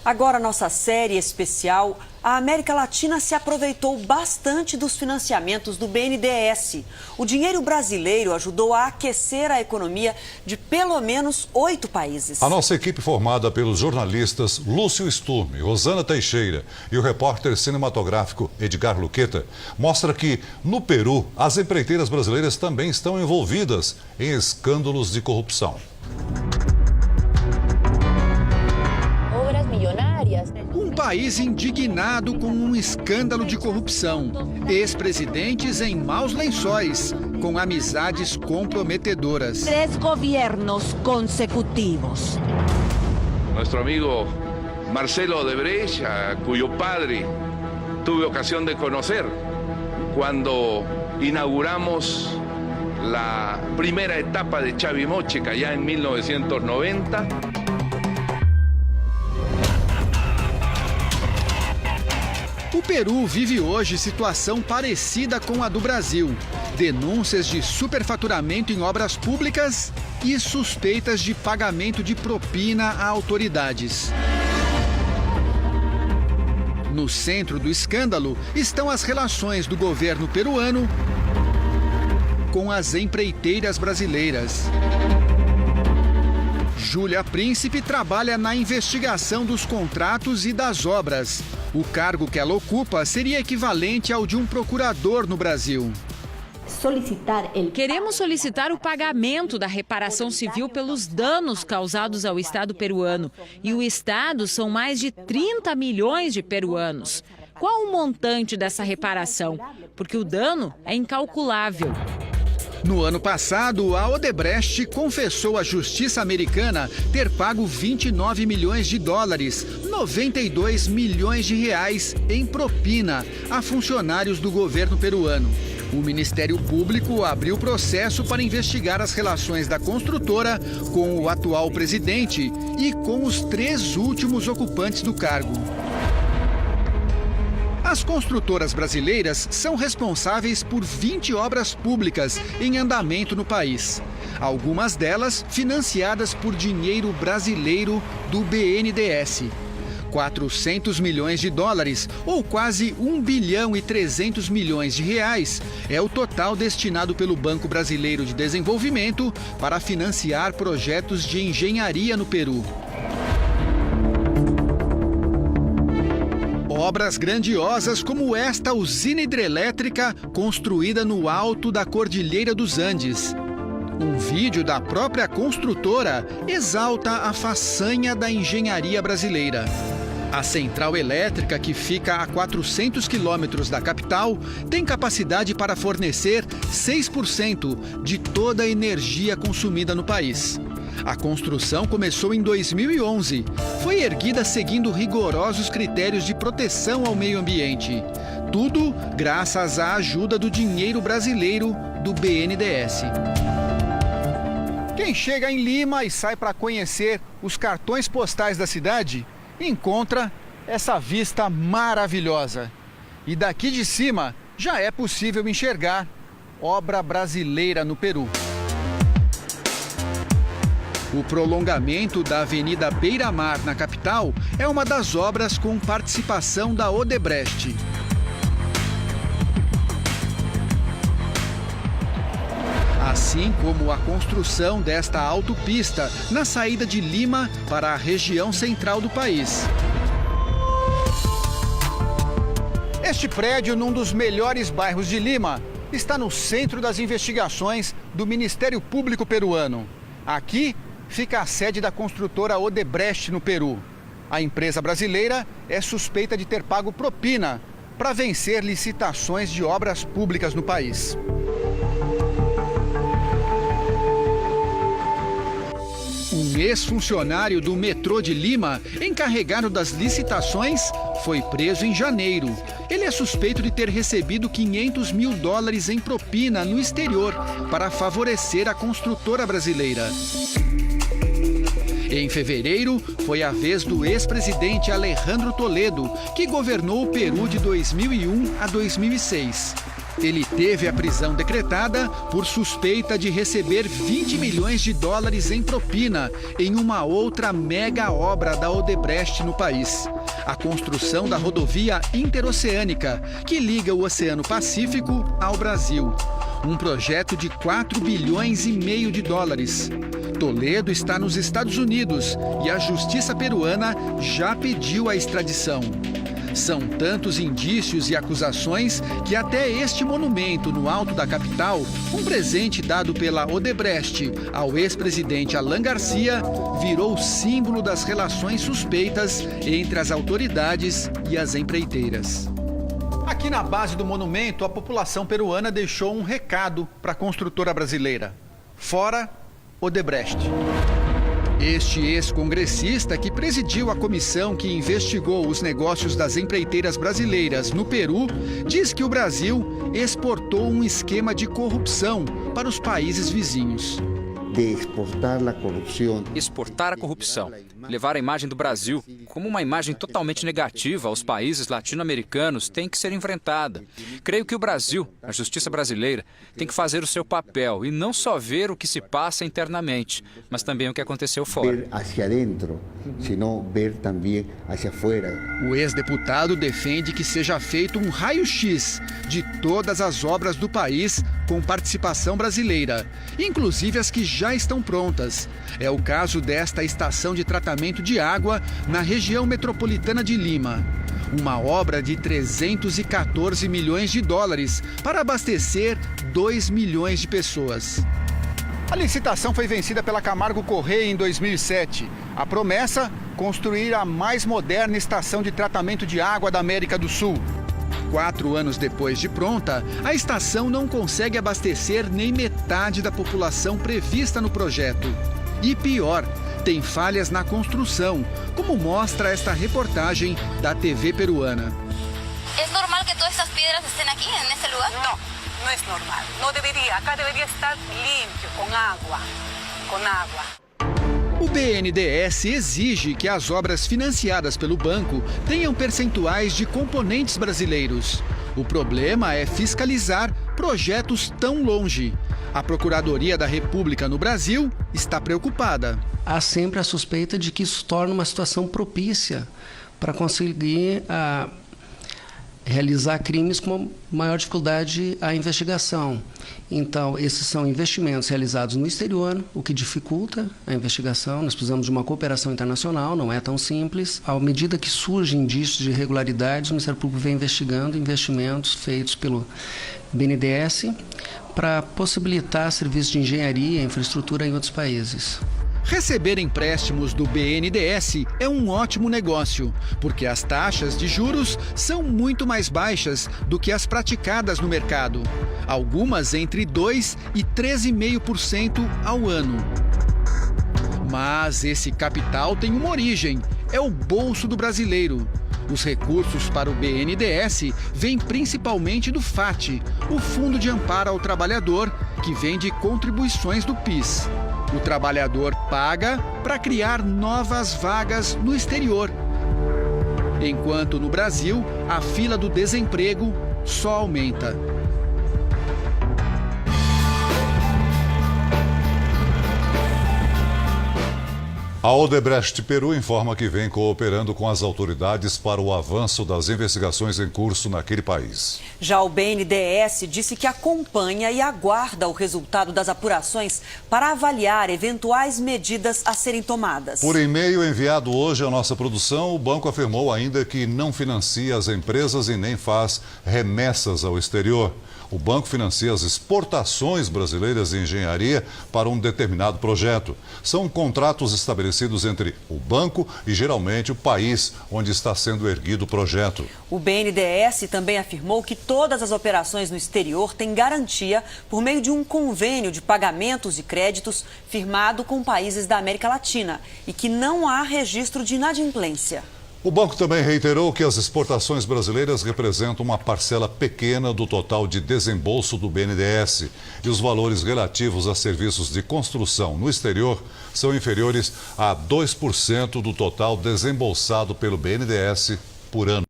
Agora, nossa série especial, a América Latina se aproveitou bastante dos financiamentos do BNDES. O dinheiro brasileiro ajudou a aquecer a economia de pelo menos 8 países. A nossa equipe, formada pelos jornalistas Lúcio Sturme, Rosana Teixeira e o repórter cinematográfico Edgar Luqueta, mostra que, no Peru, as empreiteiras brasileiras também estão envolvidas em escândalos de corrupção. Um país indignado com um escândalo de corrupção. Ex-presidentes em maus lençóis, com amizades comprometedoras. 3 gobiernos consecutivos. Nuestro amigo Marcelo Odebrecht, a cuyo padre tuve ocasión de conocer cuando inauguramos la primera etapa de Chavimochica ya en 1990. O Peru vive hoje situação parecida com a do Brasil. Denúncias de superfaturamento em obras públicas e suspeitas de pagamento de propina a autoridades. No centro do escândalo estão as relações do governo peruano com as empreiteiras brasileiras. Júlia Príncipe trabalha na investigação dos contratos e das obras. O cargo que ela ocupa seria equivalente ao de um procurador no Brasil. Queremos solicitar o pagamento da reparação civil pelos danos causados ao Estado peruano. E o Estado são mais de 30 milhões de peruanos. Qual o montante dessa reparação? Porque o dano é incalculável. No ano passado, a Odebrecht confessou à justiça americana ter pago 29 milhões de dólares, 92 milhões de reais em propina a funcionários do governo peruano. O Ministério Público abriu processo para investigar as relações da construtora com o atual presidente e com os 3 últimos ocupantes do cargo. As construtoras brasileiras são responsáveis por 20 obras públicas em andamento no país. Algumas delas financiadas por dinheiro brasileiro do BNDES. 400 milhões de dólares, ou quase 1 bilhão e 300 milhões de reais, é o total destinado pelo Banco Brasileiro de Desenvolvimento para financiar projetos de engenharia no Peru. Obras grandiosas como esta usina hidrelétrica construída no alto da Cordilheira dos Andes. Um vídeo da própria construtora exalta a façanha da engenharia brasileira. A central elétrica, que fica a 400 quilômetros da capital, tem capacidade para fornecer 6% de toda a energia consumida no país. A construção começou em 2011. Foi erguida seguindo rigorosos critérios de proteção ao meio ambiente. Tudo graças à ajuda do dinheiro brasileiro do BNDES. Quem chega em Lima e sai para conhecer os cartões postais da cidade, encontra essa vista maravilhosa. E daqui de cima já é possível enxergar obra brasileira no Peru. O prolongamento da Avenida Beira-Mar, na capital, é uma das obras com participação da Odebrecht. Assim como a construção desta autopista na saída de Lima para a região central do país. Este prédio, num dos melhores bairros de Lima, está no centro das investigações do Ministério Público peruano. Aqui fica a sede da construtora Odebrecht no Peru. A empresa brasileira é suspeita de ter pago propina para vencer licitações de obras públicas no país. Um ex-funcionário do metrô de Lima, encarregado das licitações, foi preso em janeiro. Ele é suspeito de ter recebido 500 mil dólares em propina no exterior para favorecer a construtora brasileira. Em fevereiro, foi a vez do ex-presidente Alejandro Toledo, que governou o Peru de 2001 a 2006. Ele teve a prisão decretada por suspeita de receber 20 milhões de dólares em propina em uma outra mega obra da Odebrecht no país. A construção da rodovia interoceânica, que liga o Oceano Pacífico ao Brasil. Um projeto de 4 bilhões e meio de dólares. Toledo está nos Estados Unidos e a justiça peruana já pediu a extradição. São tantos indícios e acusações que até este monumento no alto da capital, um presente dado pela Odebrecht ao ex-presidente Alan Garcia, virou símbolo das relações suspeitas entre as autoridades e as empreiteiras. Aqui na base do monumento, a população peruana deixou um recado para a construtora brasileira. Fora Odebrecht. Este ex-congressista, que presidiu a comissão que investigou os negócios das empreiteiras brasileiras no Peru, diz que o Brasil exportou um esquema de corrupção para os países vizinhos. Exportar a corrupção, levar a imagem do Brasil como uma imagem totalmente negativa aos países latino-americanos tem que ser enfrentada. Creio que o Brasil, a justiça brasileira, tem que fazer o seu papel e não só ver o que se passa internamente, mas também o que aconteceu fora. O ex-deputado defende que seja feito um raio-x de todas as obras do país com participação brasileira, inclusive as que já estão prontas. É o caso desta estação de tratamento de água na região metropolitana de Lima. Uma obra de 314 milhões de dólares para abastecer 2 milhões de pessoas. A licitação foi vencida pela Camargo Correia em 2007. A promessa, construir a mais moderna estação de tratamento de água da América do Sul. 4 anos depois de pronta, a estação não consegue abastecer nem metade da população prevista no projeto. E pior, tem falhas na construção, como mostra esta reportagem da TV peruana. É normal que todas essas pedras estejam aqui, nesse lugar? Não, não é normal. Não deveria. Acá deveria estar limpo, com água. O BNDES exige que as obras financiadas pelo banco tenham percentuais de componentes brasileiros. O problema é fiscalizar projetos tão longe. A Procuradoria da República no Brasil está preocupada. Há sempre a suspeita de que isso torna uma situação propícia para conseguir realizar crimes com maior dificuldade à investigação. Então, esses são investimentos realizados no exterior, o que dificulta a investigação. Nós precisamos de uma cooperação internacional, não é tão simples. À medida que surgem indícios de irregularidades, o Ministério Público vem investigando investimentos feitos pelo BNDES para possibilitar serviços de engenharia e infraestrutura em outros países. Receber empréstimos do BNDES é um ótimo negócio, porque as taxas de juros são muito mais baixas do que as praticadas no mercado. Algumas entre 2% e 13,5% ao ano. Mas esse capital tem uma origem, é o bolso do brasileiro. Os recursos para o BNDES vêm principalmente do FAT, o Fundo de Amparo ao Trabalhador, que vem de contribuições do PIS. O trabalhador paga para criar novas vagas no exterior. Enquanto no Brasil, a fila do desemprego só aumenta. A Odebrecht Peru informa que vem cooperando com as autoridades para o avanço das investigações em curso naquele país. Já o BNDES disse que acompanha e aguarda o resultado das apurações para avaliar eventuais medidas a serem tomadas. Por e-mail enviado hoje à nossa produção, o banco afirmou ainda que não financia as empresas e nem faz remessas ao exterior. O banco financia as exportações brasileiras de engenharia para um determinado projeto. São contratos estabelecidos entre o banco e, geralmente, o país onde está sendo erguido o projeto. O BNDES também afirmou que todas as operações no exterior têm garantia por meio de um convênio de pagamentos e créditos firmado com países da América Latina e que não há registro de inadimplência. O banco também reiterou que as exportações brasileiras representam uma parcela pequena do total de desembolso do BNDES e os valores relativos a serviços de construção no exterior são inferiores a 2% do total desembolsado pelo BNDES por ano.